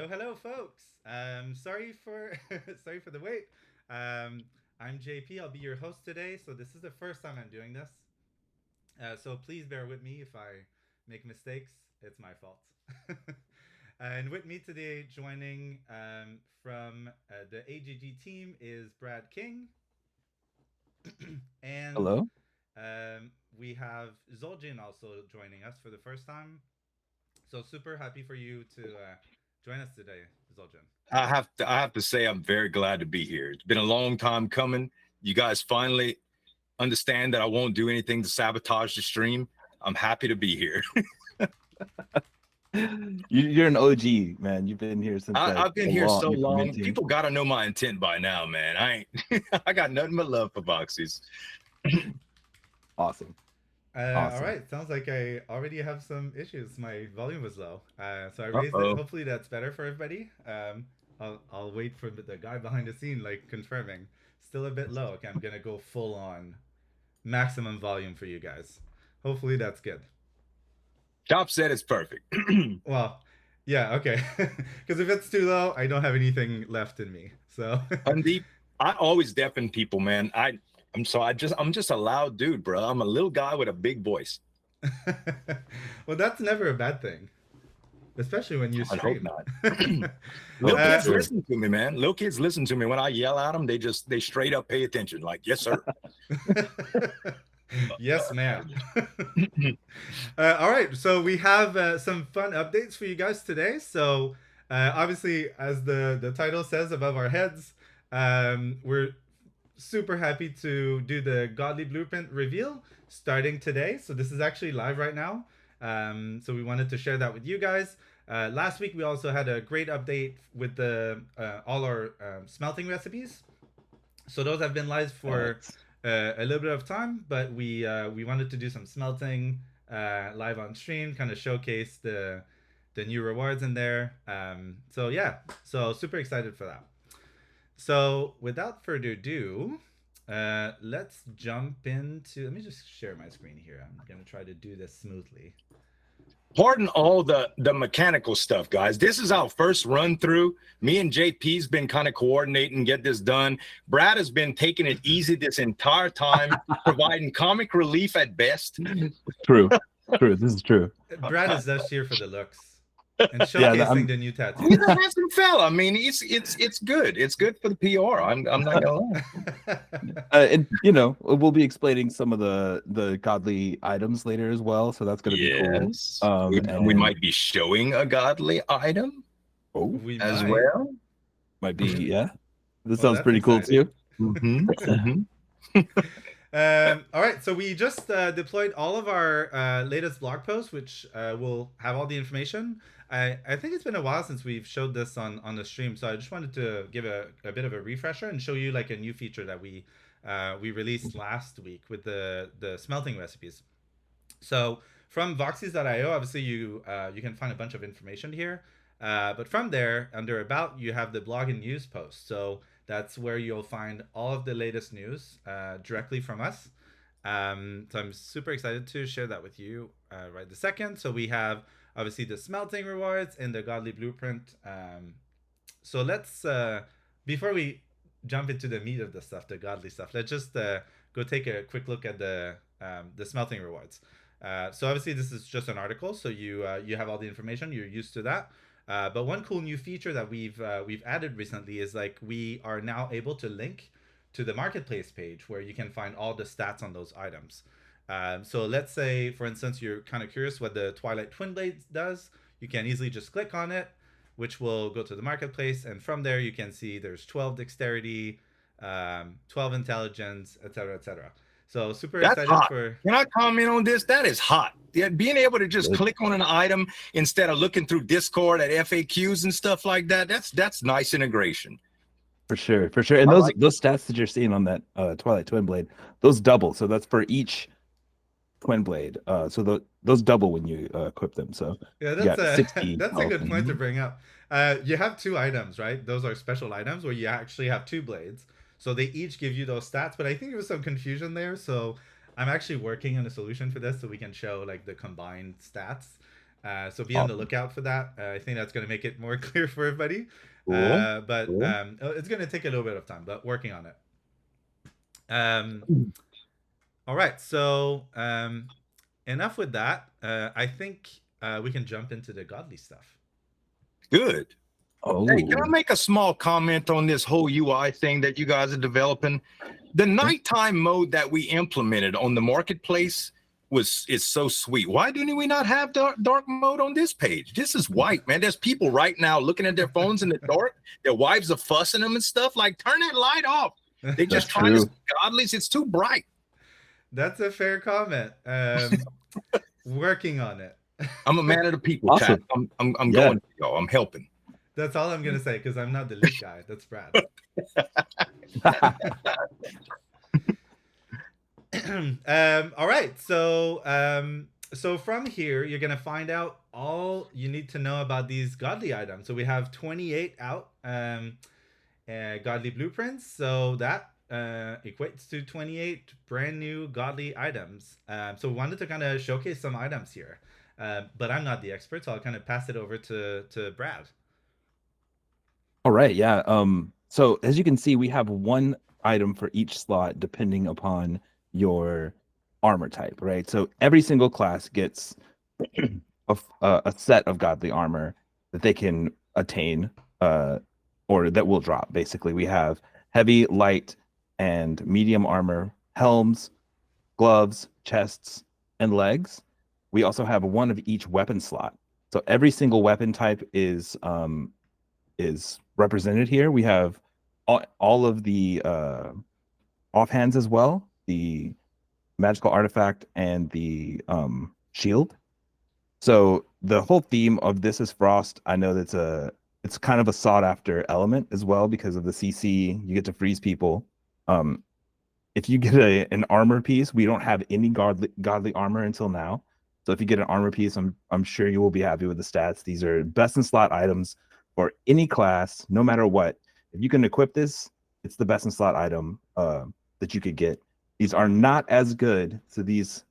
Hello, folks. Sorry for sorry for the wait. I'm JP. I'll be your host today. So this is the first time I'm doing this. So please bear with me if I make mistakes. It's my fault. And with me today, joining from the AGG team is Brad King, and Hello. we have Zueljin also joining us for the first time. So super happy for you to join us today, Zueljin. I have to say I'm very glad to be here. It's been a long time coming. You guys finally understand that I won't do anything to sabotage the stream. I'm happy to be here. You're an OG, man. You've been here since I, like I've been a here long so before long. minting. People got to know my intent by now, man. I ain't. I got nothing but love for Voxies. Awesome. All Awesome. right. Sounds like I already have some issues. My volume was low, so I Uh raised it. oh. Hopefully that's better for everybody. I'll wait for the guy behind the scene, like confirming. Still a bit low. Okay, I'm gonna go full on maximum volume for you guys. Hopefully that's good. Chop said it's perfect. Well, yeah, okay. Because if it's too low, I don't have anything left in me. So, Undeep. I always deafen people, man. I'm just a loud dude, bro. I'm a little guy with a big voice. well, that's never a bad thing, especially when you I hope stream. not. Little Oh, for uh, kids sure. listen to me, man. Little kids listen to me. When I yell at them, they straight up pay attention. Like, yes, sir. yes, ma'am. All right, so we have some fun updates for you guys today. So, obviously, as the title says above our heads, we're super happy to do the Godly Blueprint reveal starting today. So this is actually live right now. So we wanted to share that with you guys. Last week we also had a great update with the all our smelting recipes. So those have been live for Yes. a little bit of time, but we wanted to do some smelting live on stream, kind of showcase the new rewards in there. So yeah, so super excited for that. So without further ado, let's jump into. Let me just share my screen here. I'm gonna try to do this smoothly. Pardon all the mechanical stuff, guys. This is our first run through. Me and JP's been kind of coordinating, get this done. Brad has been taking it easy this entire time, providing comic relief at best. True. True. This is true. Brad is just here for the looks and Yeah, showcasing I'm the new He's tattoos. a handsome fella. I mean, it's good. It's good for the PR. I'm not gonna lie. and we'll be explaining some of the godly items later as well, so that's going to be cool. Yes, we And might be showing a godly item oh, we as might. well. might be yeah. This Well, sounds that's pretty cool exciting. too. Mm-hmm. All right, so we just deployed all of our latest blog posts, which will have all the information. I think it's been a while since we've showed this on the stream, so I just wanted to give a bit of a refresher and show you like a new feature that we released last week with the smelting recipes. So from Voxies.io, obviously you can find a bunch of information here. But from there, under About, you have the blog and news post. So that's where you'll find all of the latest news directly from us. So I'm super excited to share that with you right this second. So we have obviously the smelting rewards and the godly blueprint. So let's before we jump into the meat of the stuff, the godly stuff, let's just go take a quick look at the smelting rewards. So obviously this is just an article, so you have all the information. You're used to that. But one cool new feature that we've added recently is like we are now able to link to the marketplace page where you can find all the stats on those items. So let's say, for instance, you're kind of curious what the Twilight Twin Blade does. You can easily just click on it, which will go to the marketplace, and from there you can see there's 12 dexterity, 12 intelligence, etc., etc. So super That's excited hot. for. Can I comment on this? That is hot. Yeah, being able to just Good. click on an item instead of looking through Discord at FAQs and stuff like that. That's nice integration. For sure, for sure. And I those like. those stats that you're seeing on that Twilight Twin Blade, those double. So that's for each Twin Blade. So those double when you equip them. So Yeah, you got 60 that's a health. good point to bring up. You have two items, right? Those are special items where you actually have two blades. So they each give you those stats, but I think there was some confusion there. So I'm actually working on a solution for this so we can show like the combined stats. So be on the lookout for that. I think that's going to make it more clear for everybody. Cool. But Cool. it's going to take a little bit of time, but working on it. All right. So enough with that. I think we can jump into the godly stuff. Good. Oh, Hey, can I make a small comment on this whole UI thing that you guys are developing? The nighttime mode that we implemented on the marketplace is so sweet. Why do we not have dark mode on this page? This is white, man. There's people right now looking at their phones in the dark. Their wives are fussing them and stuff. Like, turn that light off. They just trying to godlies. It's too bright. That's a fair comment. Working on it. I'm a man of the people, Awesome. chat. I'm going to y'all. I'm helping. That's all I'm gonna say because I'm not the lead guy. That's Brad. All right. So from here, you're gonna find out all you need to know about these godly items. So we have 28 out godly blueprints. So that equates to 28 brand new godly items. So we wanted to kind of showcase some items here. But I'm not the expert, so I'll kind of pass it over to Brad. All right, yeah. So as you can see, we have one item for each slot depending upon your armor type, right? So every single class gets a set of godly armor that they can attain, or that will drop. Basically, we have heavy, light, and medium armor, helms, gloves, chests, and legs. We also have one of each weapon slot. So every single weapon type is represented here. We have all of the offhands as well, the magical artifact and the shield. So the whole theme of This Is Frost, I know it's kind of a sought after element as well because of the CC. You get to freeze people. If you get an armor piece, we don't have any godly armor until now. So if you get an armor piece, I'm sure you will be happy with the stats. These are best in slot items for any class, no matter what. If you can equip this, it's the best in slot item that you could get. These are not as good. So these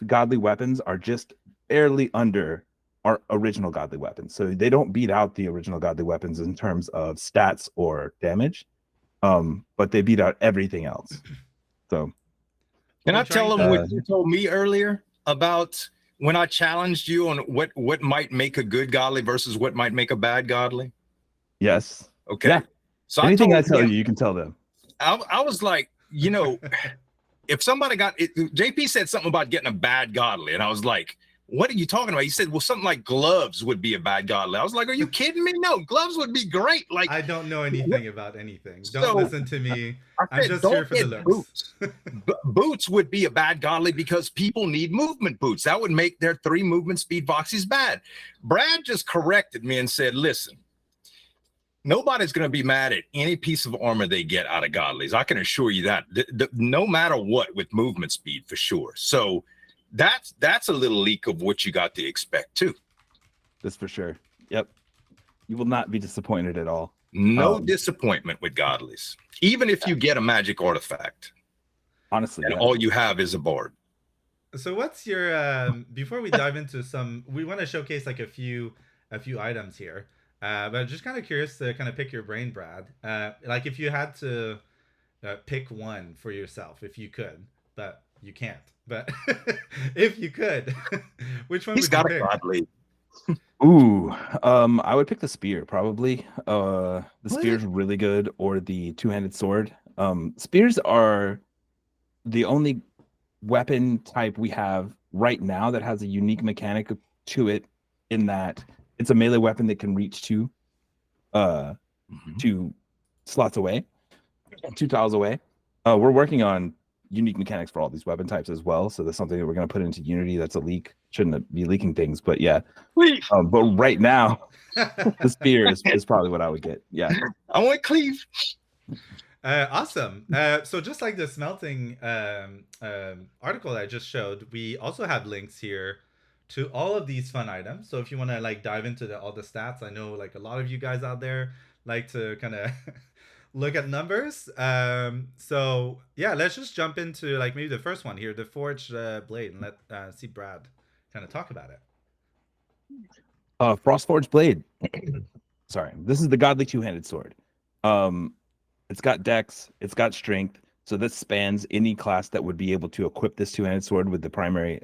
godly weapons are just barely under our original godly weapons. So they don't beat out the original godly weapons in terms of stats or damage, but they beat out everything else. So can I tell them what you told me earlier about when I challenged you on what might make a good godly versus what might make a bad godly? Yes. Okay. Yeah. So anything I tell you, you can tell them. I was like, you know, if somebody got it, JP said something about getting a bad godly, and I was like, what are you talking about? He said, well, something like gloves would be a bad godly. I was like, are you kidding me? No, gloves would be great. Like, I don't know anything about anything. Don't listen to me. I'm just here for the looks. Boots. Boots would be a bad godly because people need movement boots. That would make their 3 movement speed Voxies bad. Brad just corrected me and said, listen, nobody's going to be mad at any piece of armor they get out of godlies. I can assure you that. No matter what, with movement speed for sure. So that's a little leak of what you got to expect too. That's for sure. Yep. You will not be disappointed at all. No disappointment with godlies, even if you get a magic artifact. Honestly, and all you have is a bard. So what's your before we dive into we want to showcase like a few items here. But I'm just kind of curious to kind of pick your brain, Brad. Like if you had to pick one for yourself, if you could, but you can't. But if you could, which one would you pick? Godly. Ooh, I would pick the spear probably. The spear's really good, or the 2-handed sword. Spears are the only weapon type we have right now that has a unique mechanic to it, in that it's a melee weapon that can reach 2 slots away, 2 tiles away. We're working on unique mechanics for all these weapon types as well, so that's something that we're going to put into Unity. That's a leak. Shouldn't be leaking things, but yeah. But right now, the spear is probably what I would get. Yeah, I want cleave. Awesome. So just like the smelting article I just showed, we also have links here to all of these fun items. So if you want to like dive into all the stats, I know like a lot of you guys out there like to kind of look at numbers. So yeah, let's just jump into like maybe the first one here, the forged blade, and let see Brad kind of talk about it. Frostforged Blade. Sorry, this is the godly two-handed sword. It's got dex, it's got strength, so this spans any class that would be able to equip this two-handed sword with the primary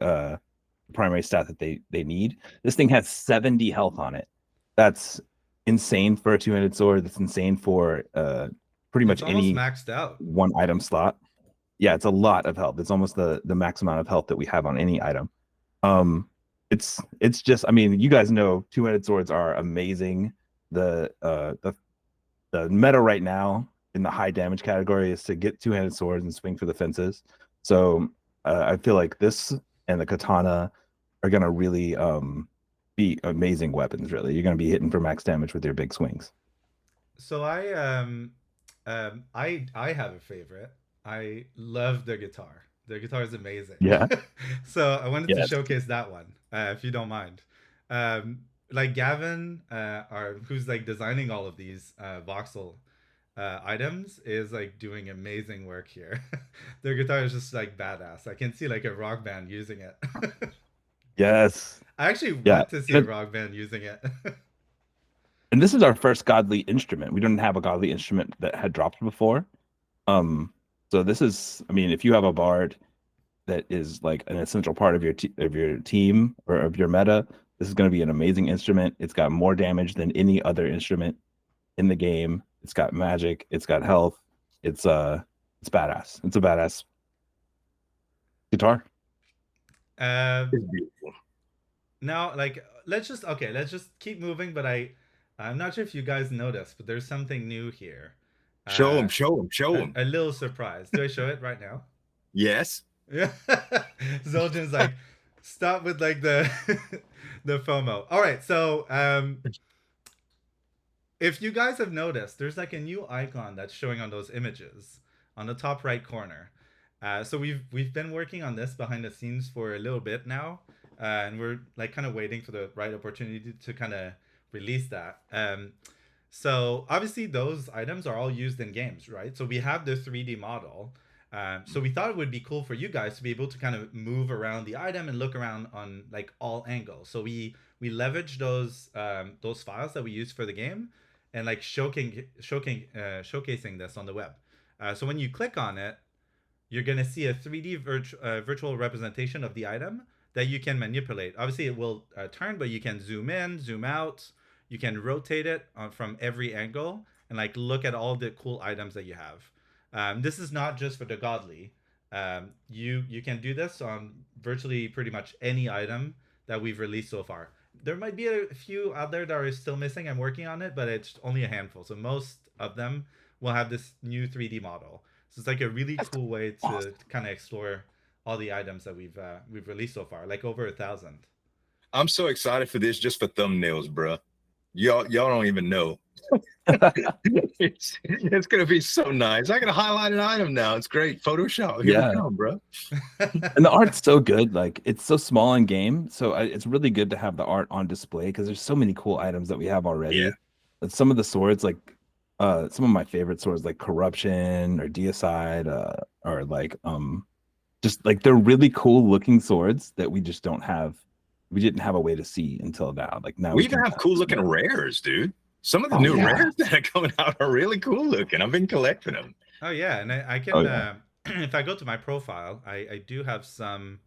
stat that they need. This thing has 70 health on it. That's insane for a two-handed sword. That's insane for pretty much It's almost any maxed out. one item slot. Yeah, it's a lot of health. It's almost the max amount of health that we have on any item. It's just, I mean, you guys know two-handed swords are amazing. The meta right now in the high damage category is to get two-handed swords and swing for the fences. So I feel like this and the katana are gonna really be amazing weapons. Really, you're gonna be hitting for max damage with your big swings. So I have a favorite. I love the guitar. The guitar is amazing. Yeah. So I wanted to Yes. showcase that one, if you don't mind. Like Gavin, who's like designing all of these voxel items, is like doing amazing work here. Their guitar is just like badass. I can see like a rock band using it. Yes. I actually Yeah. want to see a rock band using it. And this is our first godly instrument. We didn't have a godly instrument that had dropped before. So this is, I mean, if you have a bard that is like an essential part of your team or of your meta, this is going to be an amazing instrument. It's got more damage than any other instrument in the game. It's got magic. It's got health. It's badass. It's a badass guitar. It's beautiful. Now, like, let's just keep moving. But I'm not sure if you guys noticed, but there's something new here. Show him. A little surprise. Do I show it right now? Yes. Yeah. Zueljin's like, stop with like the the FOMO. All right, so if you guys have noticed, there's like a new icon that's showing on those images on the top right corner. So we've been working on this behind the scenes for a little bit now, and we're like kind of waiting for the right opportunity to kind of release that. So obviously those items are all used in games, right? So we have the 3D model. So we thought it would be cool for you guys to be able to kind of move around the item and look around on like all angles. So we leverage those files that we use for the game and like showcasing this on the web. So when you click on it, you're gonna see a 3D virtual representation of the item that you can manipulate. Obviously, it will turn, but you can zoom in, zoom out. You can rotate it from every angle and like look at all the cool items that you have. This is not just for the godly. You can do this on virtually pretty much any item that we've released so far. There might be a few out there that are still missing. I'm working on it, but it's only a handful. So most of them will have this new 3D model. So it's like a really cool way to kind of explore all the items that we've released so far, like over 1,000. I'm so excited for this just for thumbnails, bro. Y'all don't even know. it's gonna be so nice. I can highlight an item now. It's great. Photoshop. Here we come, bro. And the art's so good. Like, it's so small in game, so it's really good to have the art on display because there's so many cool items that we have already. Yeah. But some of the swords, like some of my favorite swords, like Corruption or Deicide, or like just like they're really cool looking swords that we just don't have. We didn't have a way to see until now. Like now we even have cool looking rares, dude. Some of the new rares that are coming out are really cool looking. I've been collecting them. Oh yeah, and I can if I go to my profile, I do have some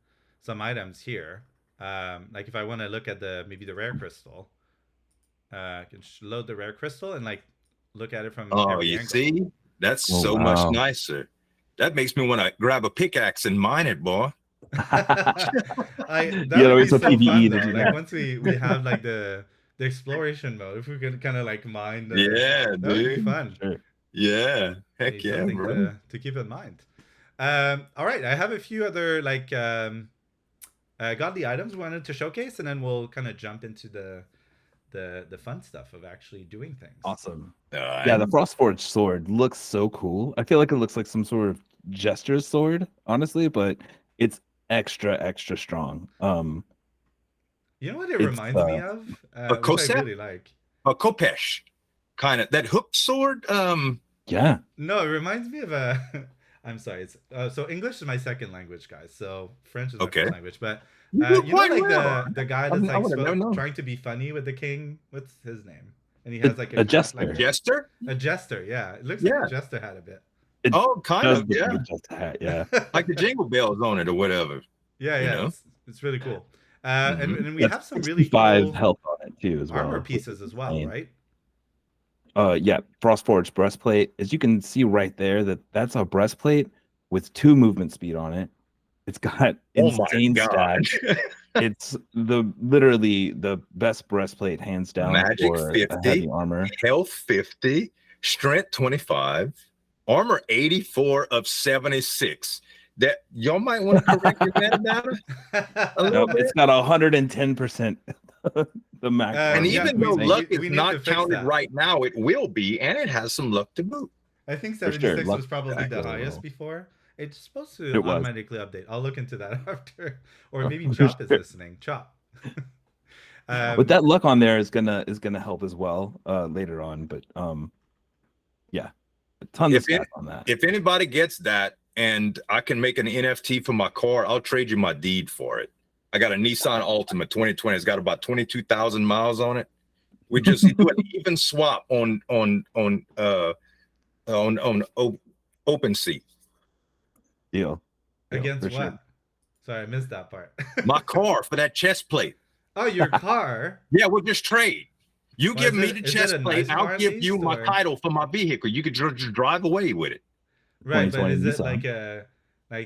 items here. Like if I want to look at maybe the rare crystal, I can load the rare crystal and like look at it from every angle. See, that's so much nicer. That makes me want to grab a pickaxe and mine it, boy. That would be so fun though. Like once we have like the exploration mode, if we could kind of like mine that would be fun. Sure. Yeah, heck yeah, bro. To keep in mind. All right, I have a few other like godly items we wanted to showcase, and then we'll kind of jump into the fun stuff of actually doing things. Awesome. Yeah, the Frostforged sword looks so cool. I feel like it looks like some sort of jester's sword, honestly, but it's extra strong. You know what it reminds me of? Which I really like. A Kopesh, kind of that hooked sword. Yeah. No, it reminds me of a. I'm sorry. It's so English is my second language, guys. So French is my first language, but You do You know, quite like well. the guy I that's like would have never known. trying to be funny with the king. What's his name? And he has like a A hat like jester. this. Jester? A jester. Yeah, it looks like a Yeah. jester hat a bit. It Oh, kind does of. look Yeah. like just a hat. Yeah. Like the jingle bells on it or whatever. Yeah, You yeah, know? it's really cool. Mhm. And we That's have some really 65 cool health on it too, as well. armor which is pieces as well, insane. right? Yeah, Frostforged breastplate. As you can see right there, that's a breastplate with 2 movement speed on it. It's got Oh my insane God. stats. It's literally the best breastplate, hands down, Magic for a 50, heavy armor. health 50, strength 25, armor 84 of 76. That y'all might want to correct your metadata a little Nope, bit. it's got 110% the max. And And armor. yeah, even we- though we- luck we is need to not fix counted that. right now, it will be, and it has some luck to boot. I think For 76 sure, was probably the exactly. highest before. It's supposed to It was. automatically update. I'll look into that after. Or maybe For Chop is sure. listening. Chop. But that luck on there is gonna help as well later on. But yeah, tons of stats on that. If anybody gets that and I can make an NFT for my car, I'll trade you my deed for it. I got a Nissan Altima 2020. It's got about 22,000 miles on it. We just do an even swap on OpenSea. Deal. Against for what? sure. Sorry, I missed that part. My car for that chest plate. Oh, your car? Yeah, we'll just trade. You Well, give is me it- the is it chest a plate, nice car I'll at give you least, my or- title for my vehicle. You could just drive away with it. Right, but 2020 is it Nissan. like a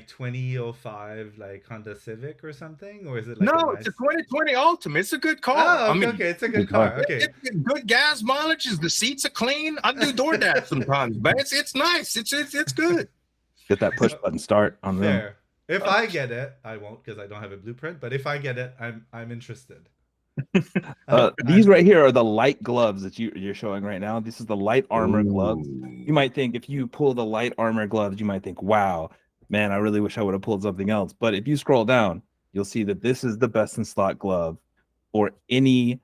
2005 like Honda Civic or something, or is it like No, a it's nice... a 2020 Altima. It's a good car. Oh, I okay, mean, okay, it's a good car. Okay, it's good gas mileage. The seats are clean. I do DoorDash sometimes, but it's nice. It's good. Get that push button start on them. fair. If I get it, I won't because I don't have a blueprint. But if I get it, I'm interested. These right here are the light gloves that you're showing right now. This is the light armor gloves. Ooh. You might think if you pull the light armor gloves, you might think, wow, man, I really wish I would have pulled something else. But if you scroll down, you'll see that this is the best in slot glove for any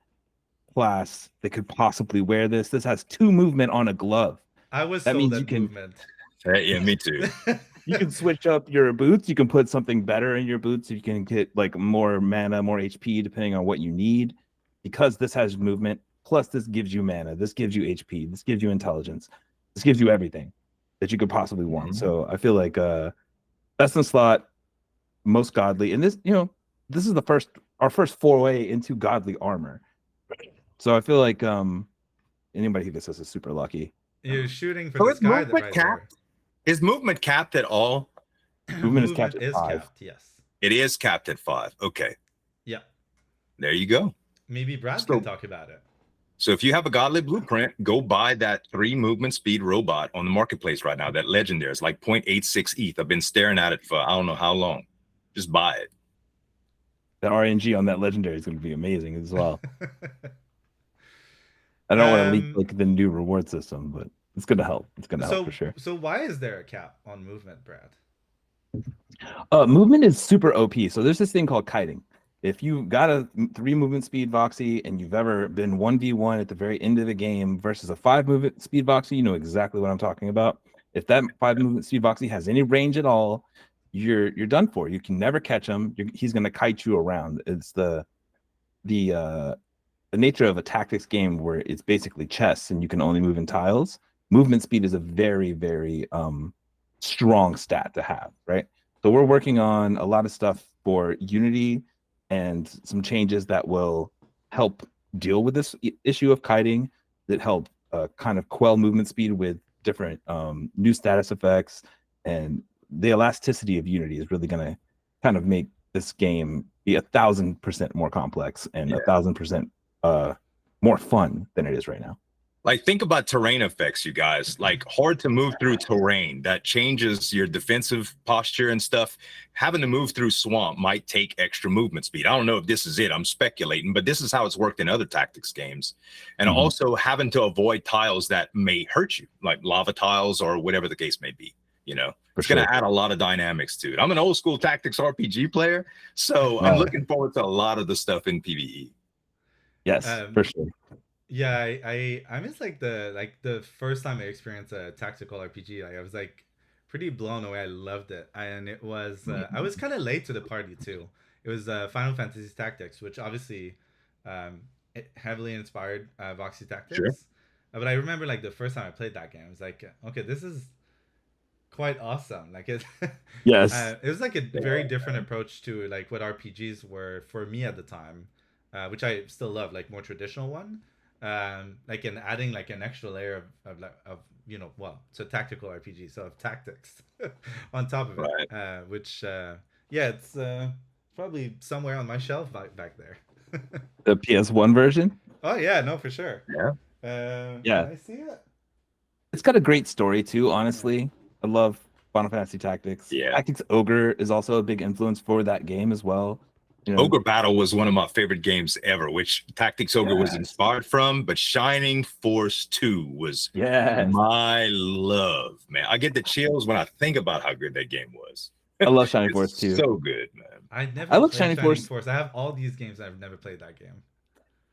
class that could possibly wear this. This has 2 movement on a glove. I was That sold means at you can- movement. Yeah, me too. You can switch up your boots. You can put something better in your boots. You can get like more mana, more HP, depending on what you need. Because this has movement, plus this gives you mana, this gives you HP, this gives you intelligence, this gives you everything that you could possibly want. Mhm. So I feel like best in slot, most godly, and this, this is our first foray into godly armor. So I feel like anybody who gets this is super lucky. You're shooting for So the it's sky movement right capped? Is movement capped at all? there. Movement is capped at 5. capped, yes. It is capped at 5. Okay, Yeah. there you go. Maybe Brad So- can talk about it. So if you have a godly blueprint, go buy that 3 movement speed robot on the marketplace right now. That legendary is like 0.86 ETH. I've been staring at it for I don't know how long. Just buy it. The RNG on that legendary is going to be amazing as well. I don't want to leak like the new reward system, but it's going to help. It's going to help for sure. So why is there a cap on movement, Brad? Movement is super OP. So there's this thing called kiting. If you got a 3 movement speed Voxie and you've ever been 1v1 at the very end of the game versus a 5 movement speed Voxie, you know exactly what I'm talking about. If that 5 movement speed Voxie has any range at all, you're done for. You can never catch him. He's going to kite you around. It's the nature of a tactics game where it's basically chess and you can only move in tiles. Movement speed is a very, very strong stat to have, right? So we're working on a lot of stuff for Unity and some changes that will help deal with this issue of kiting, that help kind of quell movement speed with different new status effects. And the elasticity of Unity is really going to kind of make this game be 1,000% more complex and 1,000% more fun than it is right now. Like, think about terrain effects, you guys. Like, hard to move through terrain. That changes your defensive posture and stuff. Having to move through swamp might take extra movement speed. I don't know if this is it. I'm speculating, but this is how it's worked in other tactics games. And also having to avoid tiles that may hurt you, like lava tiles or whatever the case may be. It's going to add a lot of dynamics to it. I'm an old school tactics RPG player, so I'm looking forward to a lot of the stuff in PvE. Yes, for sure. Yeah, I miss like the first time I experienced a tactical RPG. Like, I was like pretty blown away. I loved it, and it was I was kind of late to the party too. It was Final Fantasy Tactics, which obviously it heavily inspired Voxy Tactics. Sure. But I remember like the first time I played that game, I was like, okay, this is quite awesome. Like it, Yes. it was like a very different approach to like what RPGs were for me at the time, which I still love, like more traditional one. Like in adding like an extra layer of well, it's a tactical RPG, so of tactics on top of it, Right. which yeah, it's probably somewhere on my shelf back there. The PS1 version. Oh yeah, no, for sure. Yeah. Can Yeah. I see it? It's got a great story too, honestly. I love Final Fantasy Tactics. Yeah. Tactics Ogre is also a big influence for that game as well. You know, Ogre Battle was one of my favorite games ever, which Tactics Ogre was Yes. inspired from, but Shining Force 2 was yes. my love, man. I get the chills when I think about how good that game was. I love Shining It's Force too. so good, man. I never I love played Shining Force. I have all these games. I've never played that game.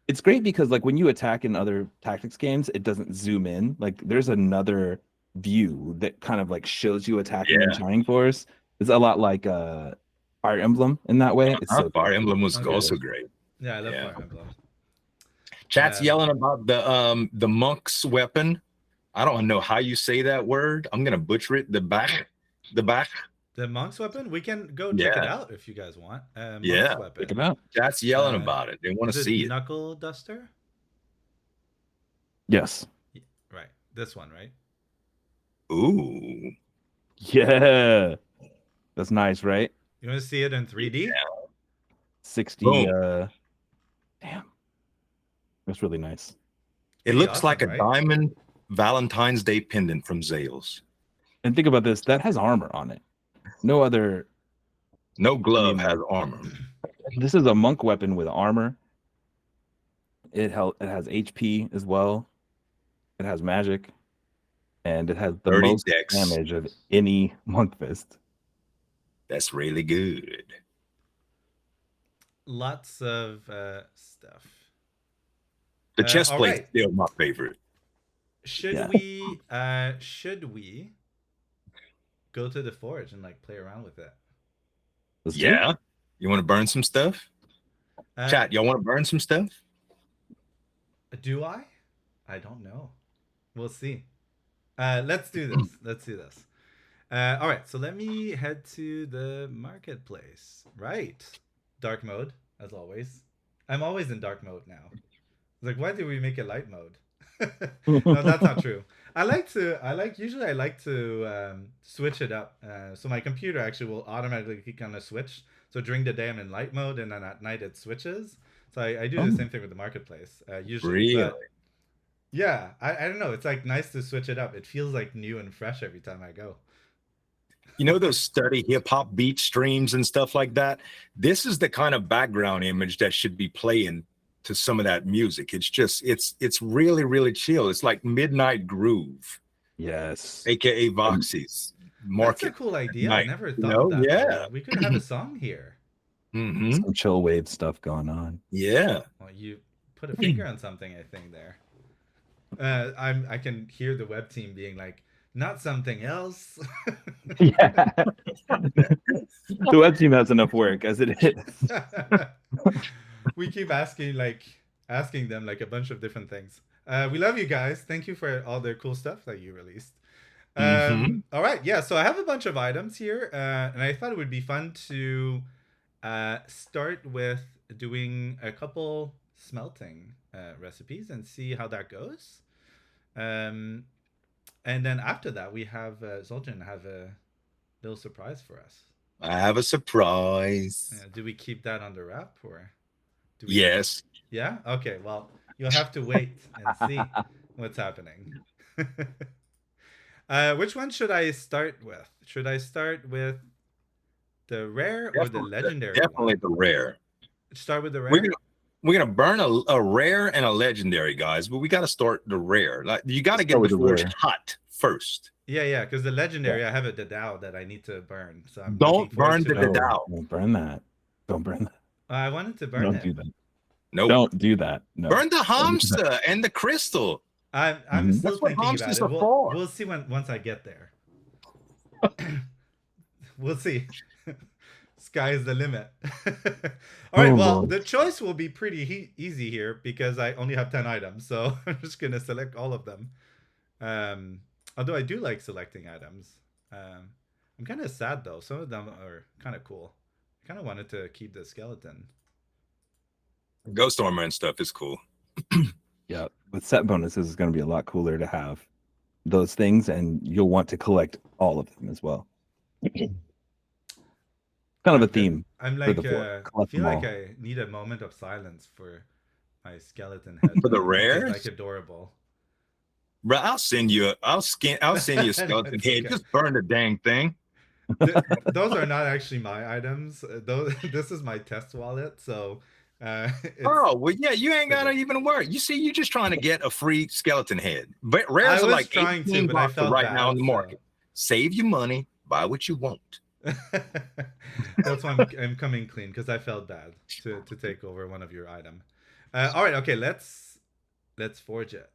It's great because like when you attack in other tactics games, it doesn't zoom in. Like there's another view that kind of like shows you attacking in Yeah. Shining Force. It's a lot like Fire Emblem in that way. It's so Fire Emblem was Okay. also great. Yeah, I love Yeah. Fire Emblem. Chat's yelling about the monk's weapon. I don't know how you say that word. I'm gonna butcher it. The back. The monk's weapon. We can go check it out if you guys want. Monk's Yeah. weapon. Check it out. Chat's yelling about it. They want to Is see it. Knuckle Duster. Yes. Right. This one, right? Ooh. Yeah. That's nice, right? You want to see it in 3D? Yeah. 60 Boom. Damn. That's really nice. It looks awesome, like a right? diamond Valentine's Day pendant from Zales. And think about this, that has armor on it. No other. No glove has armor. This is a monk weapon with armor. It has HP as well. It has magic. And it has the 30 most dex. damage of any monk fist. That's really good. Lots of stuff. The chest plate's right. still my favorite. Should we go to the forge and like play around with it? Let's do it. Yeah. You want to burn some stuff? Chat, y'all want to burn some stuff? Do I? I don't know. We'll see. Let's do this. Let's do this. All right. So let me head to the marketplace. Right. Dark mode, as always. I'm always in dark mode now. It's like, why did we make it light mode? No, that's not true. I like to switch it up. So my computer actually will automatically click on a switch. So during the day I'm in light mode, and then at night it switches. So I do the same thing with the marketplace. Usually. Really? But yeah, I don't know. It's like nice to switch it up. It feels like new and fresh every time I go. You know those study hip hop beat streams and stuff like that? This is the kind of background image that should be playing to some of that music. It's just it's really, really chill. It's like Midnight Groove. Yes. AKA Voxies. That's a cool idea. I never thought of that. Yeah. We could have a song here. Mm-hmm. Some chill wave stuff going on. Yeah. Well, you put a finger on something, I think, there. I can hear the web team being like, not something else. Yeah. The web team has enough work as it is. We keep asking them like a bunch of different things. We love you guys. Thank you for all the cool stuff that you released. All right. Yeah. So I have a bunch of items here, and I thought it would be fun to start with doing a couple smelting recipes and see how that goes. And then after that, we have Zueljin have a little surprise for us. I have a surprise. Do we keep that on the wrap, or? Yes. Yeah. Okay. Well, you'll have to wait and see what's happening. Which one should I start with? Should I start with the rare or the legendary? Definitely the rare. Start with the rare. We're gonna burn a rare and a legendary, guys, but we got to start the rare. Like you got to get the forge hot first. Yeah, because the legendary, I have a Dadao that I need to burn. So I'm don't burn the Dadao. Don't burn that. Don't burn that. I wanted to burn it. Don't do that. No, don't do that. No. Burn the hamster and the crystal. I'm still thinking about it. We'll see once I get there. We'll see. Sky's the limit. All right, Oh, well, Lord. the choice will be pretty easy here because I only have 10 items, so I'm just gonna select all of them. Although I do like selecting items. I'm kind of sad though. Some of them are kind of cool. I kind of wanted to keep the skeleton. Ghost armor and stuff is cool. Yeah, with set bonuses, it's going to be a lot cooler to have those things, and you'll want to collect all of them as well. Kind of a theme. I'm for like, the floor. I Collect feel them like all. I need a moment of silence for my skeleton head. For the though. I think rares? it's like adorable. Bro, I'll send you a skeleton It's head. okay. Just burn the dang thing. Those are not actually my items. Those this is my test wallet, so Oh, well, yeah, you ain't gotta even worry. You see, you're just trying to get a free skeleton head. But rares I are was like trying to, 18 but I bucks felt right now in bad, the so. market. Save your money, buy what you want. That's why I'm coming clean because I felt bad to take over one of your item. All right, okay, let's forge it.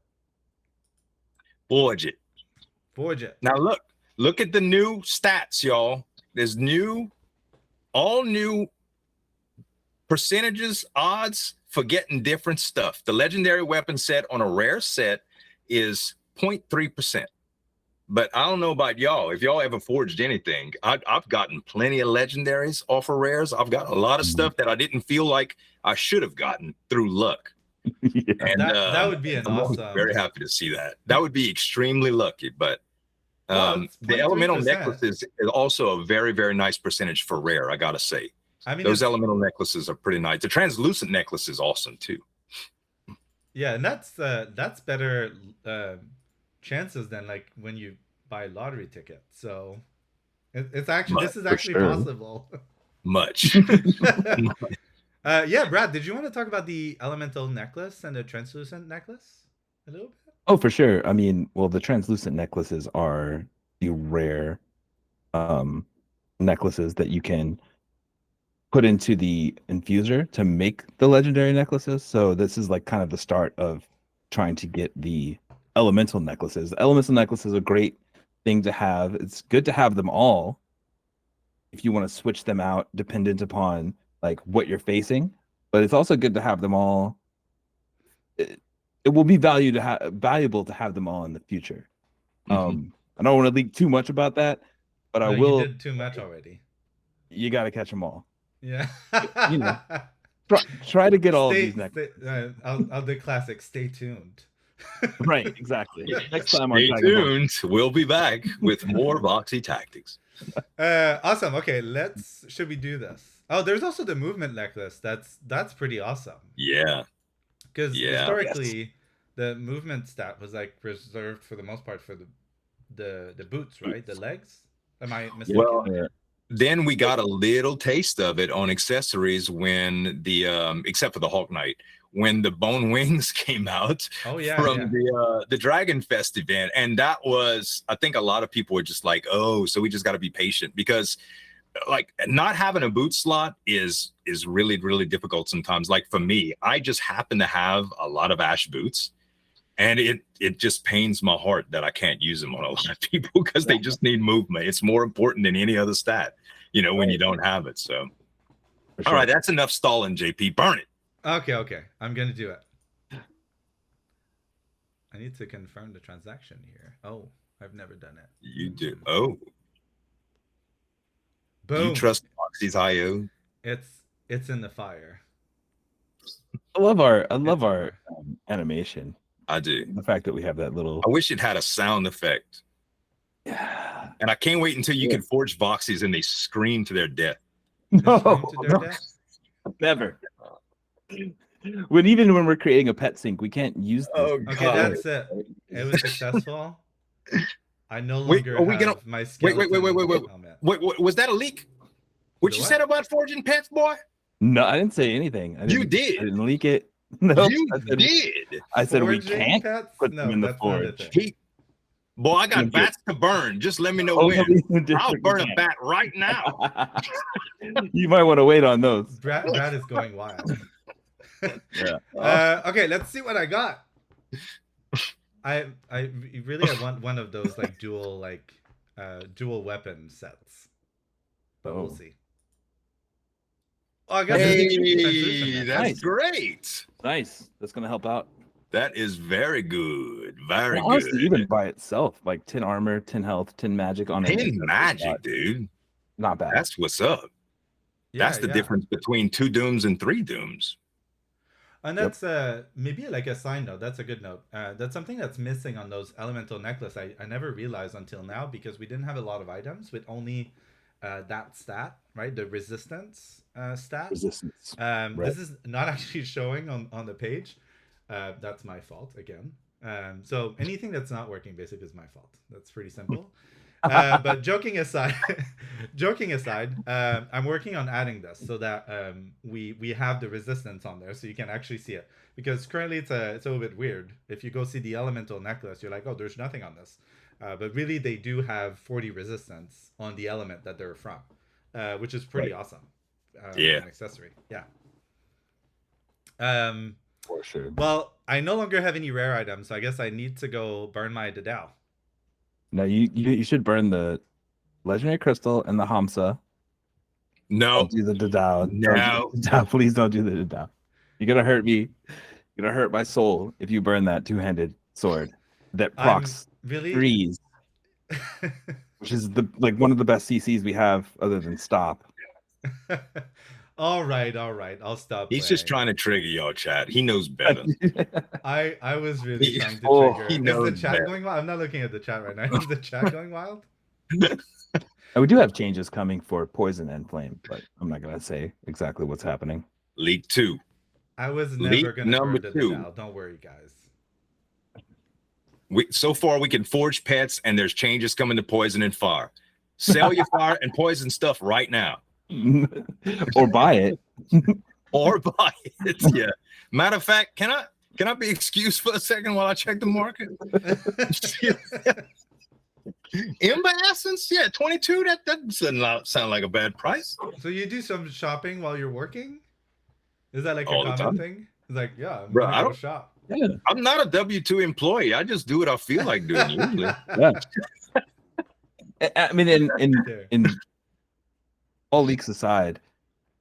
Forge it. Forge it. Now look at the new stats, y'all. There's all new percentages, odds for getting different stuff. The legendary weapon set on a rare set is 0.3%. But I don't know about y'all. If y'all ever forged anything, I've gotten plenty of legendaries off of rares. I've got a lot of stuff that I didn't feel like I should have gotten through luck. Yeah. And That would be an I'm awesome. very happy to see that. That would be extremely lucky. But Well, it's the elemental 0.3%. necklaces is also a very, very nice percentage for rare, I gotta say. I mean, Those elemental necklaces are pretty nice. The translucent necklace is awesome too. yeah, and that's better chances than like when you buy a lottery ticket. So it's actually this is actually sure. possible. Much. Yeah, Brad, did you want to talk about the elemental necklace and the translucent necklace a little bit? Oh, for sure. I mean, well, the translucent necklaces are the rare necklaces that you can put into the infuser to make the legendary necklaces. So this is like kind of the start of trying to get the elemental necklaces. The elemental necklaces are a great thing to have. It's good to have them all if you want to switch them out dependent upon like what you're facing, but it's also good to have them all. It will be valuable to have them all in the future. Mhm. I don't want to leak too much about that, but I No, will. You did too much already. You got to catch them all. Yeah. You know, try to get all of these next. I'll do classic. Stay tuned. Right, exactly. Next time on Stay Dragon Ball. tuned. We'll be back with more Voxy tactics. Awesome. Okay, should we do this? Oh, there's also the movement necklace. That's pretty awesome. Yeah. Because Yeah. historically, the movement stat was like reserved for the most part for the boots, right? The legs. Am I mistaken? Well, then we got a little taste of it on accessories when the except for the Hawk Knight, when the bone wings came out Oh yeah, from yeah. the Dragon Fest event. And that was, I think a lot of people were just like, oh, so we just got to be patient, because like not having a boot slot is really, really difficult sometimes. Like for me, I just happen to have a lot of ash boots, and it just pains my heart that I can't use them on a lot of people because they just need movement. It's more important than any other stat, when you don't have it. So, all right, that's enough stalling, JP. Burn it. Okay. I'm gonna do it. I need to confirm the transaction here. Oh, I've never done it. You do. Oh, boom. You trust Voxies IO? It's in the fire. I love our animation. I do. The fact that we have that little. I wish it had a sound effect. Yeah. And I can't wait until you can forge Voxies and they scream to their death. No, never. Even when we're creating a pet sync, we can't use this. Oh, Okay, God. that's it. It was successful. I no longer have my skeleton. Wait, was that a leak? What you said about forging pets, boy? No, I didn't say anything. I did. I didn't leak it. No, you did. I said we Forging can't pets? put No, them in the that's not a forge. thing. Boy, I got bats to burn. Just let me know when. I'll burn a bat right now. You might want to wait on those. Brad is going wild. Yeah. Okay, let's see what I got. I want one of those like dual weapon sets, but we'll see. Oh, I guess Hey, transition then. that's Nice. great. Nice. That's gonna help out. That is very good. Very Well, honestly, good. even by itself, like 10 armor, 10 health, 10 magic on an 10 accessory magic, slot, dude. not bad. That's what's up. Yeah, That's the yeah. difference between 2 dooms and 3 dooms. And Yep. that's maybe like a side note. That's a good note. That's something that's missing on those elemental necklace. I never realized until now because we didn't have a lot of items with only that stat, right? The resistance stat. Resistance. Right. This is not actually showing on the page. That's my fault again. So anything that's not working basically is my fault. That's pretty simple. But joking aside, I'm working on adding this so that we have the resistance on there, so you can actually see it. Because currently it's a little bit weird. If you go see the elemental necklace, you're like, oh, there's nothing on this, but really they do have 40 resistance on the element that they're from, which is pretty awesome. Yeah. An accessory. Yeah. For sure. Well, I no longer have any rare items, so I guess I need to go burn my Dadao. No, you should burn the legendary crystal and the Hamsa. No. Don't do the Dadao. No. Please don't do the Dadao. You're gonna hurt me. You're gonna hurt my soul if you burn that two-handed sword that procs Really? freeze, which is one of the best CCs we have other than stop. all right. I'll stop. He's just trying to trigger y'all, chat. He knows better. I was really trying to Oh, trigger. he Is knows the chat better. going wild? I'm not looking at the chat right now. Is the chat going wild? And we do have changes coming for poison and flame, but I'm not gonna say exactly what's happening. League 2. I was Leak never gonna number burn the 2. Dadao. Don't worry, guys. So far, we can forge pets, and there's changes coming to poison and fire. Sell your fire and poison stuff right now, Or buy it. or buy it. Yeah. Matter of fact, can I be excused for a second while I check the market? Ember Essence, yeah, 22. That doesn't sound like a bad price. So you do some shopping while you're working? Is that like All a the common time. thing? It's like, yeah, I'm Bro, gonna I go don't- shop. Yeah. I'm not a W-2 employee. I just do what I feel like doing usually. Yeah. I mean, There. in all leaks aside,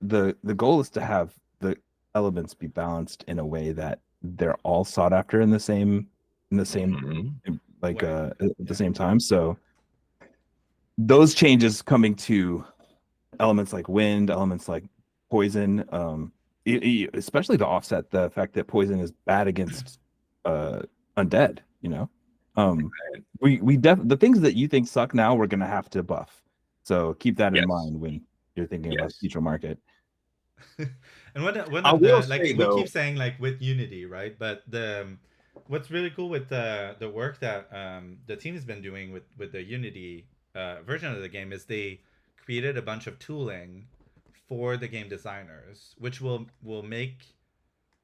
the goal is to have the elements be balanced in a way that they're all sought after in the same Mhm. like Way. at the same time. So those changes coming to elements like wind, elements like poison, especially to offset the fact that poison is bad against undead, you know. The things that you think suck now we're gonna have to buff. So keep that Yes. in mind when you're thinking about Yes. future market. And one I of will the like say, we though- keep saying like with Unity, right? But what's really cool with the work that the team has been doing with the Unity version of the game is they created a bunch of tooling for the game designers, which will make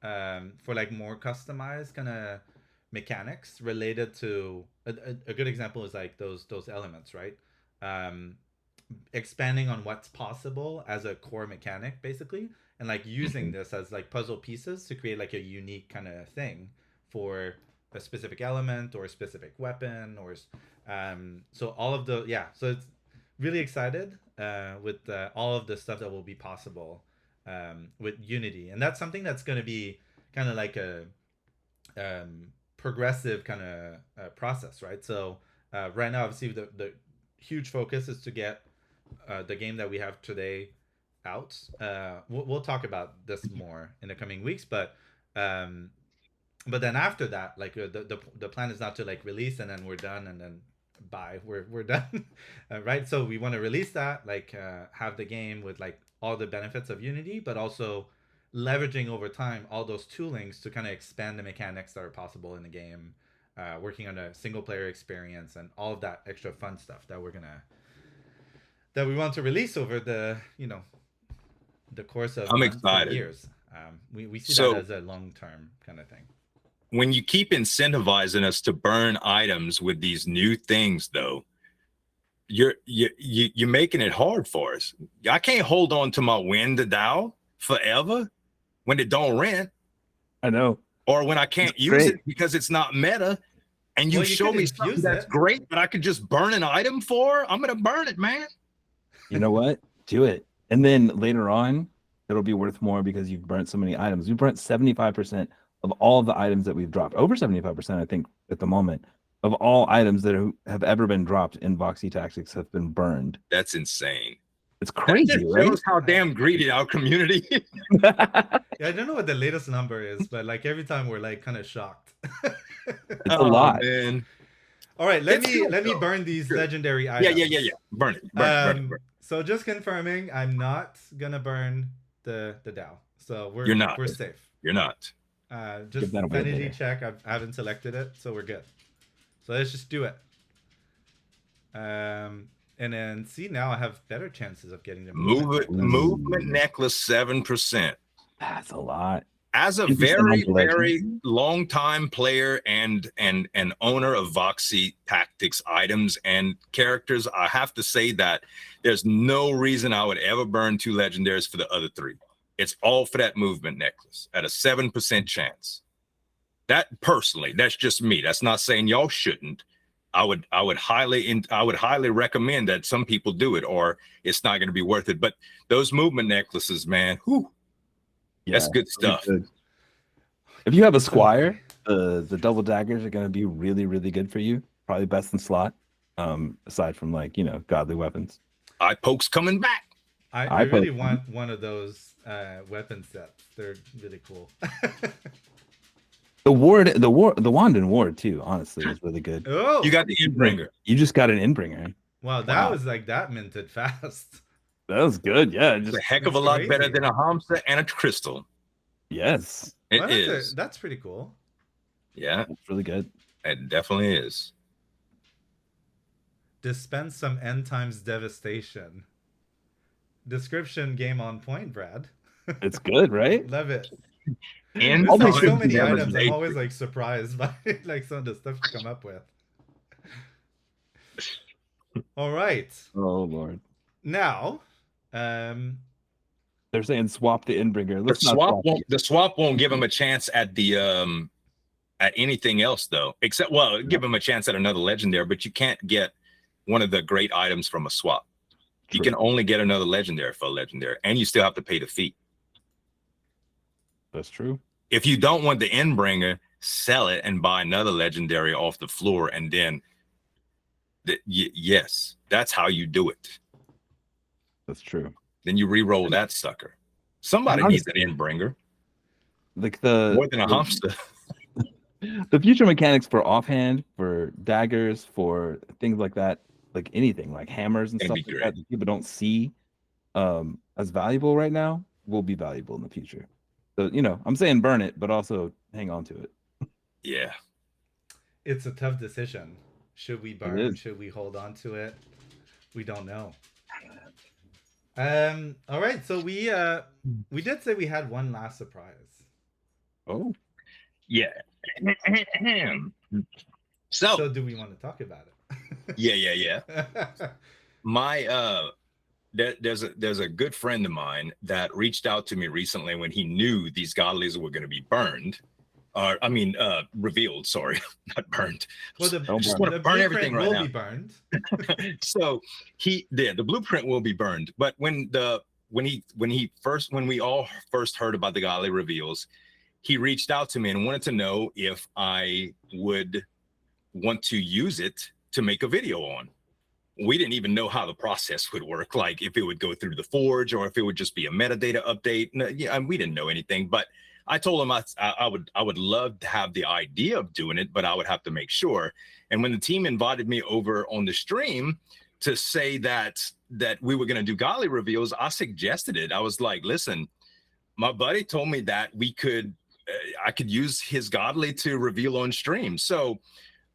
for like more customized kind of mechanics related to a good example is like those elements, right? Expanding on what's possible as a core mechanic basically, and like using this as like puzzle pieces to create like a unique kind of thing for a specific element or a specific weapon or so all of the so it's really excited with all of the stuff that will be possible with Unity, and that's something that's going to be kind of like a progressive kind of process, right? So right now obviously the huge focus is to get the game that we have today out. We'll talk about this more in the coming weeks, but then after that, like the plan is not to like release and then we're done and then bye, we're done. Right? So we want to release that, like have the game with like all the benefits of Unity, but also leveraging over time all those toolings to kind of expand the mechanics that are possible in the game, working on a single player experience and all of that extra fun stuff that we want to release over the the course of I'm months and excited. years. We see So- that as a long-term kind of thing. When you keep incentivizing us to burn items with these new things, though, you're making it hard for us. I can't hold on to my wind to Dow forever when it don't rent, I know. or when I can't It's use great. it because it's not meta. And you Well, you show could me infuse something that's it. great, but I could just burn an item for. I'm gonna burn it, man. You know what? Do it. And then later on, it'll be worth more because you've burnt so many items. We've burnt 75% of all the items that we've dropped. Over 75%, I think, at the moment, of all items that have ever been dropped in Voxy Tactics have been burned. That's insane. It's crazy, That right? shows how damn greedy our community is. Yeah, I don't know what the latest number is, but like every time we're like kind of shocked. It's a lot. Man. All right, let It's me good, let me though. burn these Good. legendary Yeah, items. yeah. Burn it. Burn it. So just confirming, I'm not gonna burn the Dow. So You're not. we're safe. You're not. Just Give that away vanity later. check. I haven't selected it, so we're good. So let's just do it. And then see, now I have better chances of getting the Movement necklace 7%. That's a lot. As a 10% very, on the legend. very long time player and owner of Voxy Tactics items and characters, I have to say that there's no reason I would ever burn 2 legendaries for the other 3. It's all for that movement necklace at a 7% chance. That personally, that's just me. That's not saying y'all shouldn't. I would highly recommend that some people do it, or it's not going to be worth it. But those movement necklaces, man, whew, that's good stuff. Good. If you have a squire, the double daggers are going to be really, really good for you. Probably best in slot, aside from like, you know, godly weapons. Eye poke's coming back. I really want one of those weapon sets. They're really cool. The wand and ward too, honestly, is really good. Oh, You got the Endbringer. You just got an Endbringer. wow, that was like that minted fast. That was good. Yeah, It's just a heck of a That's lot crazy. better than a Hamsa and a crystal. yes, It Well, is. that's pretty cool. Yeah, it's really good. it definitely is. Dispense some end times devastation. Description game on point, Brad. It's good, right? Love it. And There's like Almost so many devastation. items. I'm always like surprised by like some of the stuff you come up with. All right, Oh Lord, now, they're saying swap the Endbringer. the Let's not swap swap. won't give him a chance at the at anything else though, except give him a chance at another legendary, but you can't get one of the great items from a swap. You True. can only get another legendary for a legendary, and you still have to pay the fee. That's true. If you don't want the Endbringer, sell it and buy another legendary off the floor, and then yes, that's how you do it. That's true. Then you re-roll that sucker. Somebody needs an Endbringer Like the more than a hamster. the future mechanics for offhand, for daggers, for things like that, like anything, like hammers and It'd stuff be like great. that people don't see as valuable right now, will be valuable in the future. So, you know, I'm saying burn it, but also hang on to it. Yeah. it's a tough decision. Should we burn? is. Should we hold on to it? We don't know. All right, so we did say we had one last surprise. Oh, Yeah. So So do we want to talk about yeah. it? My there's a good friend of mine that reached out to me recently when he knew these godlies were going to be burned, or revealed. Sorry, not burned. Well, Just want to burn everything right will now. be burned. So the blueprint will be burned. But when we all first heard about the godly reveals, he reached out to me and wanted to know if I would want to use it to make a video on. We didn't even know how the process would work, like if it would go through the forge or if it would just be a metadata update. No, yeah, we didn't know anything, but I told him I would love to have the idea of doing it, but I would have to make sure. And when the team invited me over on the stream to say that we were going to do godly reveals, I suggested it. I was like, listen, my buddy told me that I could use his godly to reveal on stream. So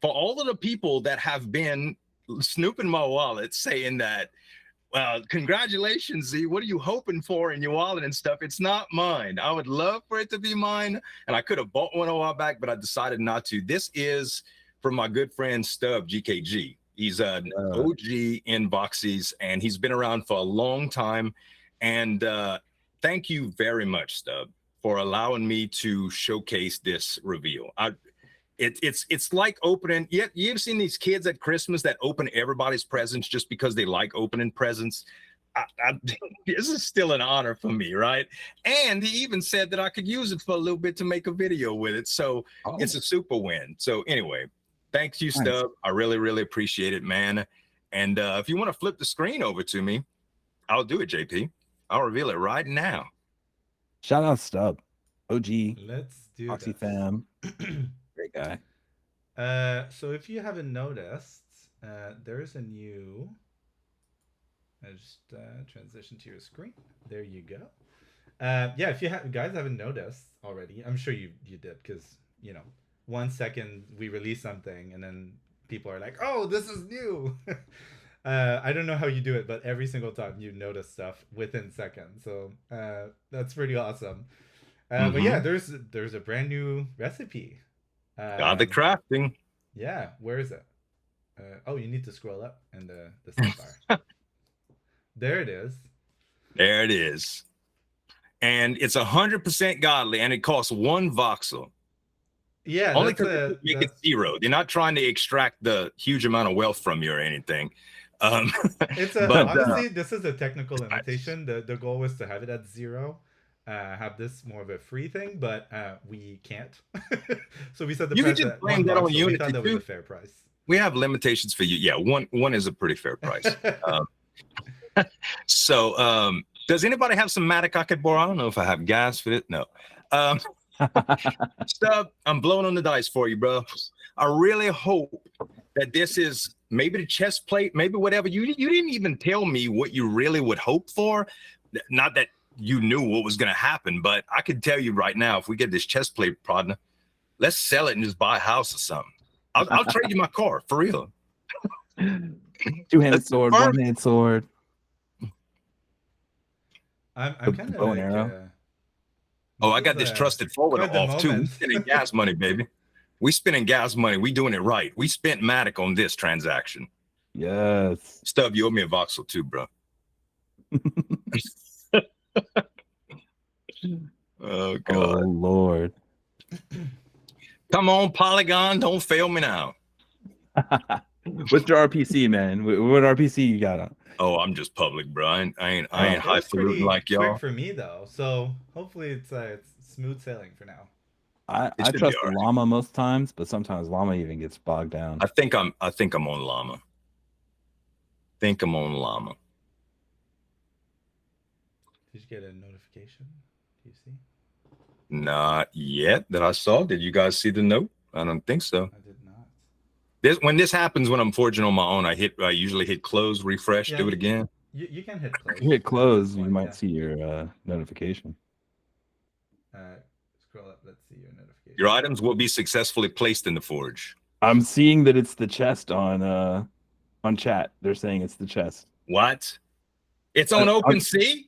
for all of the people that have been snooping my wallet saying that, well, congratulations, Z, what are you hoping for in your wallet and stuff? It's not mine. I would love for it to be mine, and I could have bought one a while back, but I decided not to. This is from my good friend Stub GKG. He's an OG in Voxies, and he's been around for a long time. And thank you very much, Stub, for allowing me to showcase this reveal. It's like opening. You've seen these kids at Christmas that open everybody's presents just because they like opening presents. this is still an honor for me, right? And he even said that I could use it for a little bit to make a video with it. So it's a super win. So anyway, thanks you, Stub. I really, really appreciate it, man. And if you want to flip the screen over to me, I'll do it, JP. I'll reveal it right now. Shout out Stub. OG. Let's do Voxie this. fam. Great guy. So if you haven't noticed, there's a new. I just transition to your screen. There you go. Yeah, if you guys haven't noticed already, I'm sure you did, because 1 second we release something and then people are like, "Oh, this is new." I don't know how you do it, but every single time you notice stuff within seconds. So that's pretty awesome. But yeah, there's a brand new recipe. Got the crafting. Yeah, where is it? Oh, you need to scroll up in the sidebar. There it is. There it is. And it's 100% godly, and it costs 1 voxel. Yeah, only because make it 0. They're not trying to extract the huge amount of wealth from you or anything. Honestly, this is a technical limitation. The goal was to have it at 0. Have this more of a free thing, but we can't. So we set the price at 1 that on Unity. So we thought that was too. a fair price. We have limitations for you. Yeah, one is a pretty fair price. So does anybody have some Matic I could borrow? I don't know if I have gas for it. No. Stub, I'm blowing on the dice for you, bro. I really hope that this is maybe the chest plate, maybe whatever. You didn't even tell me what you really would hope for. Not that you knew what was going to happen, but I can tell you right now, if we get this chest plate, partner, let's sell it and just buy a house or something. I'll trade you my car, for real. Two-handed sword, one-handed sword. I'm kind of like, I got this trusted forward off too. We spending gas money, baby. We spending gas money. We doing it right. We spent Matic on this transaction. Yes. Stub, you owe me a voxel too, bro. Oh God. Oh Lord. Come on, Polygon, don't fail me now. What's your RPC, man? What RPC you got on? Oh, I'm just public, bro. I ain't highfalutin like y'all. Quick for me though, so hopefully it's smooth sailing for now. I trust Llama most times, but sometimes Llama even gets bogged down. I think I'm on Llama. Did you get a notification? Do you see? Not yet that I saw. Did you guys see the note? I don't think so. I did not. When this happens, when I'm forging on my own, I usually hit close, refresh, do it again. You can hit close. If you hit close, you might see your notification. Scroll up. Let's see your notification. Your items will be successfully placed in the forge. I'm seeing that it's the chest on chat. They're saying it's the chest. What? It's on OpenSea?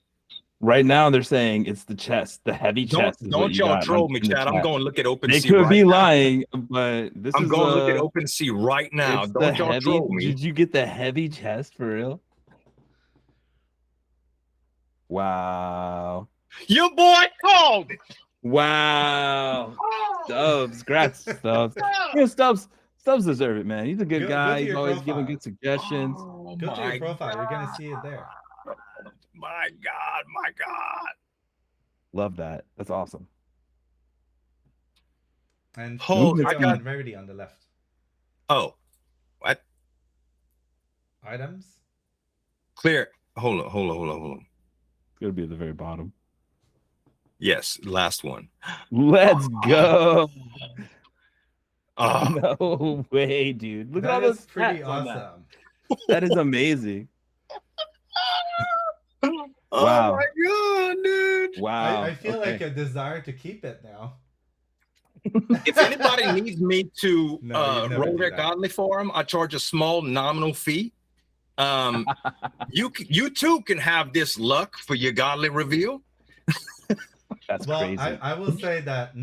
Right now, they're saying it's the chest, the heavy chest. Don't y'all troll me, chat. I'm going to look at OpenSea. They could be lying, but I'm going to look at OpenSea right now. Don't y'all troll me. Did you get the heavy chest for real? Wow. Your boy called it. Wow. Stubbs, congrats, Stubbs. Yeah, Stubbs deserve it, man. He's a good guy. He's always giving good suggestions. Go to your profile. You're gonna see it there. My God. Love that. That's awesome. And I got rarity on the left. Oh, what? Items. Clear. Hold on. It's gonna be at the very bottom. Yes, last one. Let's go. Oh. No way, dude. Look at all those pretty awesome. That is amazing. Oh wow. My God, dude. Wow. I feel like a desire to keep it now. If anybody needs me to roll their godly for them, I charge a small nominal fee. You too can have this luck for your godly reveal. That's crazy. I will say that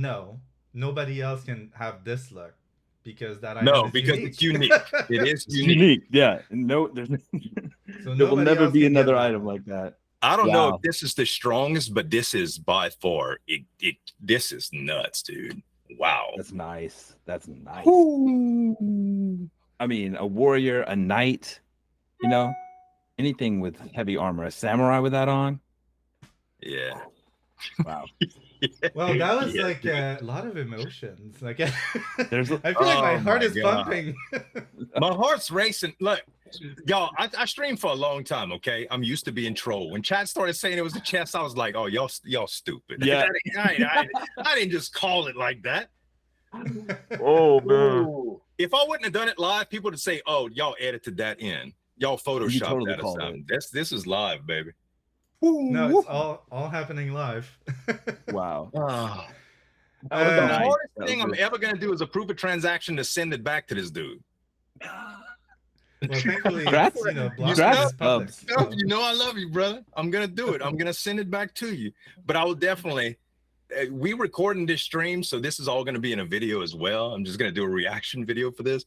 nobody else can have this luck because that it's unique. It is unique. Yeah. No, there will never be another item like that. I don't know if this is the strongest, but this is by far this is nuts, dude. Wow. That's nice. Ooh. I mean, a warrior, a knight, anything with heavy armor. A samurai with that on. Yeah. Wow. Well, that was Yeah, like dude. a lot of emotions. Like, I There's feel like my Oh heart my is God. pumping. My heart's racing. Look, y'all, I streamed for a long time. Okay, I'm used to being trolled. When chat started saying it was a chest, I was like, "Oh, y'all stupid." Yeah. I didn't just call it like that. Oh man. Ooh. If I wouldn't have done it live, people would say, "Oh, y'all edited that in. Y'all photoshopped totally that or called something." This is live, baby. No, it's all happening live. Wow. Oh. The Uh, Nice. hardest That thing was I'm good. ever gonna do is approve a transaction to send it back to this dude. well, thankfully, Congrats. it's, blockchain Congrats, is public. Stubbs. So. You know I love you, brother. I'm gonna do it. I'm gonna send it back to you. But I will definitely. We recording this stream, so this is all gonna be in a video as well. I'm just gonna do a reaction video for this.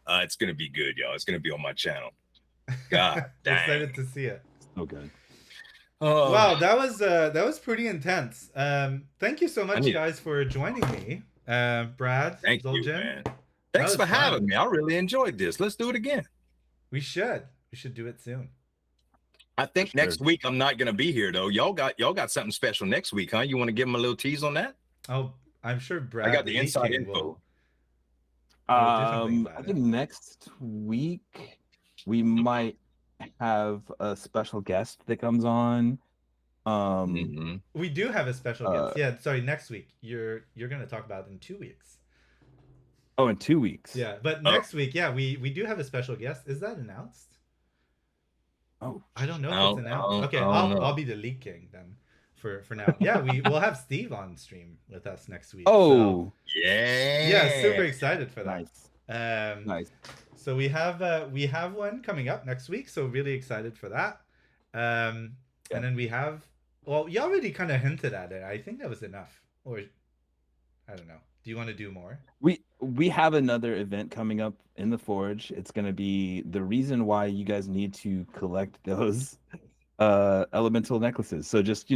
It's gonna be good, y'all. It's gonna be on my channel. God dang. Excited to see it. So good. Oh, Wow, that was pretty intense. Thank you so much, guys, for joining me. Brad, thank you, Zueljin. man. Thanks was for fun. having me. I really enjoyed this. Let's do it again. We should do it soon. I think For sure. next week I'm not gonna be here though. Y'all got something special next week, huh? You want to give them a little tease on that? Oh, I'm sure Brad. I got the inside King info. will do something about I it. think next week we might have a special guest that comes on. Mhm. We do have a special guest. Yeah, sorry, next week. You're gonna talk about it in 2 weeks. Oh, in 2 weeks. Yeah, but next week, yeah, we do have a special guest. Is that announced? Oh, I don't know if it's announced. Okay, I don't know. I'll be the leak king then for now. Yeah, we'll have Steve on stream with us next week. Oh, Yeah. Super excited for that. nice. Nice. So we have one coming up next week. So really excited for that. And then we have. Well, you already kind of hinted at it. I think that was enough. Or I don't know. Do you want to do more? We have another event coming up in the Forge. It's going to be the reason why you guys need to collect those elemental necklaces. So just,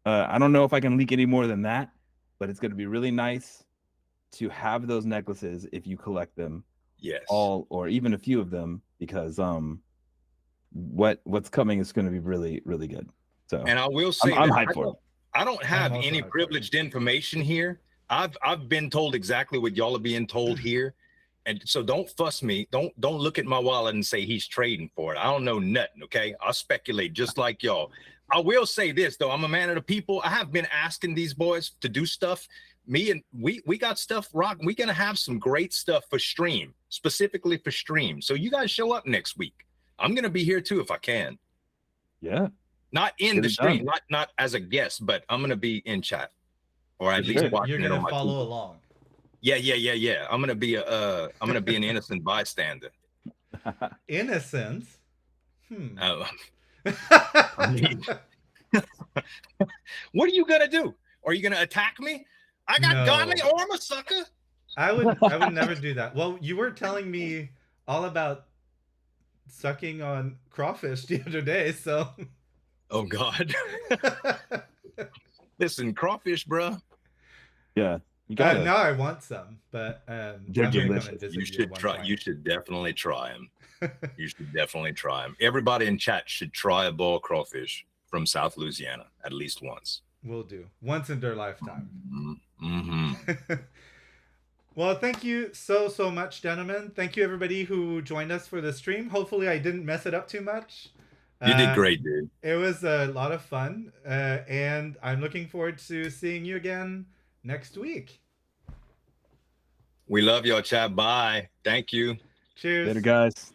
I don't know if I can leak any more than that, but it's going to be really nice to have those necklaces if you collect them. Yes. All or even a few of them, because what's coming is going to be really, really good. So And I will say I'm that hyped for it. I don't have also any hyped for it. privileged information here. I've been told exactly what y'all are being told here. And so don't fuss me. Don't look at my wallet and say he's trading for it. I don't know nothing, okay? I'll speculate just like y'all. I will say this though, I'm a man of the people. I have been asking these boys to do stuff. Me and we got stuff rock. We're gonna have some great stuff for stream, specifically for stream. So you guys show up next week. I'm gonna be here too if I can. Yeah. Not in Get the it stream, done. not as a guest, but I'm gonna be in chat, or at For least sure. watching You're it on gonna my follow TV. along. Yeah. I'm gonna be an innocent bystander. Innocent. I mean, what are you gonna do? Are you gonna attack me? I got No. godly armor, sucker. I would never do that. Well, you were telling me all about sucking on crawfish the other day, so Oh God. Listen, crawfish, bro. Yeah. You got now I want some, but They're I'm gonna come delicious. and visit You you should at one try. point. You should definitely try them. You should definitely try them. Everybody in chat should try a boiled crawfish from South Louisiana at least once. Will do once in their lifetime. Mm-hmm. Well, thank you so much, gentlemen. Thank you everybody who joined us for the stream. Hopefully, I didn't mess it up too much. You did great, dude. It was a lot of fun, and I'm looking forward to seeing you again next week. We love y'all, chat. Bye. Thank you. Cheers. Later, guys.